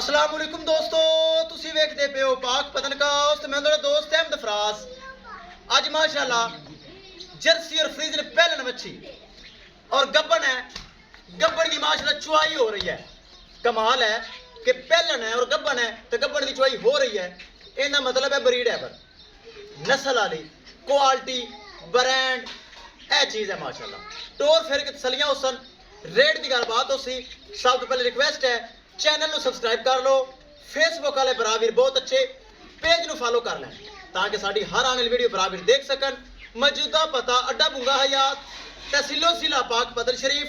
अस्सलाम वालेकुम दोस्तों, तुसी वेखदे पे हो पाक पतनकास्ट। मैं थोड़ा दोस्त अहमद फराज। आज माशाल्लाह जर्सी और फ्रीज ने पहलन मच्छी और गब्बन है। गब्बन की माशाल्लाह चुआई हो रही है। कमाल है कि पहलन है और गब्बन है तो गब्बन की चुआई हो रही है। इनका मतलब है ब्रीड है, पर नस्ल वाली क्वालिटी ब्रांड ए चीज़ है माशाल्लाह। टोर फिर के तसलियां उसन रेट की गलबात हो सी। सब तो पहले रिक्वेस्ट है चैनल को सबसक्राइब कर लो। फेसबुक वाले बराबर बहुत अच्छे पेज को फॉलो कर लें ताकि साड़ी हर आने वाली वीडियो बराबर देख सकन। मौजूदा पता अड्डा बुंगा हयात तहसीलो जिला पाक पतन शरीफ।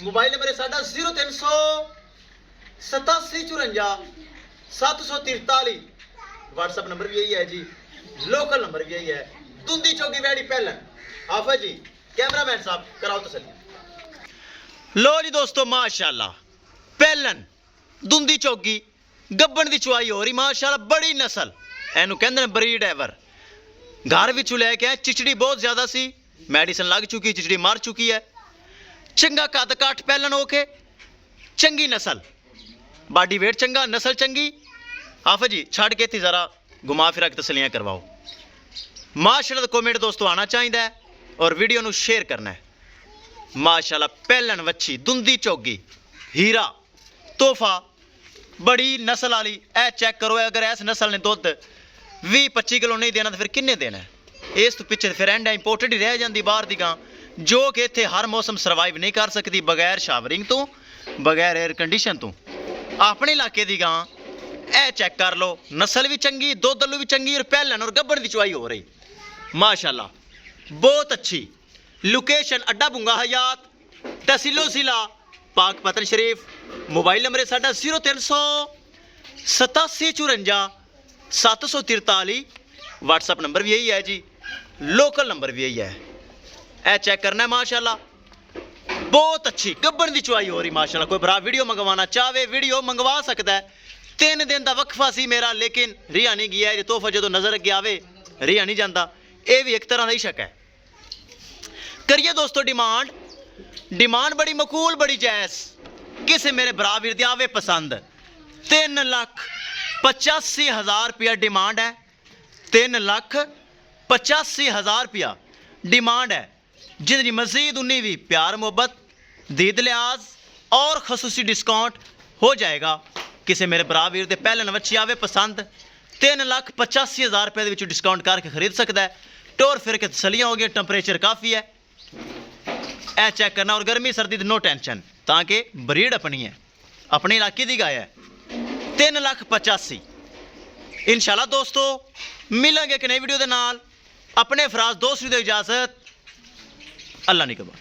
मोबाइल नंबर है साडा 038754 व्हाट्सअप नंबर भी यही है जी। लोकल नंबर भी यही है। दुंदी चौकी वैड़ी पहलन हाफा जी। कैमरामैन साहब कराओ तसल्ली। लो जी दोस्तों, माशाल्लाह पहलन दुंदी चौकी गब्बन की चुआई हो रही माशाल्लाह। बड़ी नस्ल एनू कहते ब्रीड एवर। घर विचों लैके आए। चिचड़ी बहुत ज्यादा सी, मेडिसिन लग चुकी, चिचड़ी मर चुकी है। चंगा कद काठ पहलन होके चंगी नस्ल, बॉडी वेट चंगा, नस्ल चंगी। हाफिज जी छड़ के इत्थे जरा घुमा फिरा के तसलियां करवाओ। माशाल्लाह कमेंट दोस्तों आना चाहिए और वीडियो नू शेयर करना है। माशाल्लाह पहलन वच्छी दुंदी चौगी हीरा तोहफा बड़ी नस्ल वाली। ए चेक करो, अगर इस नस्ल ने दुध 20-25 किलो नहीं देना तो फिर किन्ने देना है? इस तो पिछले फिर एंड इंपोर्टेड ही रह जाती बाहर दी गां, जो कि इत्थे हर मौसम सर्वाइव नहीं कर सकती बगैर शावरिंग तो, बगैर एयर कंडीशन तो। अपने इलाके की गां ए चेक कर लो, नस्ल भी चंगी, दुध अल्लू भी चंगी और पहलन और गब्बन की चुआई हो रही माशाल्लाह बहुत अच्छी। लोकेशन अड्डा बुंगा हयात तहसीलो जिला पाक पतन शरीफ। मोबाइल नंबर है साडा 038754 व्हाट्सअप नंबर भी यही है जी। लोकल नंबर भी यही है। ए चेक करना है माशाल्लाह बहुत अच्छी गब्बन की चुआई हो रही माशाल्लाह। कोई भरा वीडियो मंगवाना चाहे वीडियो मंगवा सकता है। 3 दिन का वक्फा सी मेरा, लेकिन रिहा नहीं गया। ये तोहफा जो नजर अगे आवे रिहा नहीं जाता। यह भी एक तरह का ही शक है। करिए दोस्तों डिमांड बड़ी मकूल बड़ी जायज़। किसे मेरे भरा वीर दी आवे पसंद। 3,85,000 रुपया डिमांड है। 3,85,000 रुपया डिमांड है। जिंदगी मजीद उन्नी भी प्यार मोहब्बत दीद लिहाज और खसूसी डिस्काउंट हो जाएगा। किसे मेरे भरा वीर दे पहलन वच्छी आवे पसंद 3,85,000 रुपये के डिस्काउंट करके खरीद सकता है। टोर फिर के तसलियां हो गई। टंपरेचर काफ़ी है, ए चेक करना। और गर्मी सर्दी नो टेंशन, ताकि ब्रीड अपनी है, अपने इलाके की गाय है। 3,85,000। इंशाल्लाह दोस्तों मिलेंगे एक नई वीडियो के नाल। अपने फराज दोस्त की इजाजत। अल्लाह निगहबान।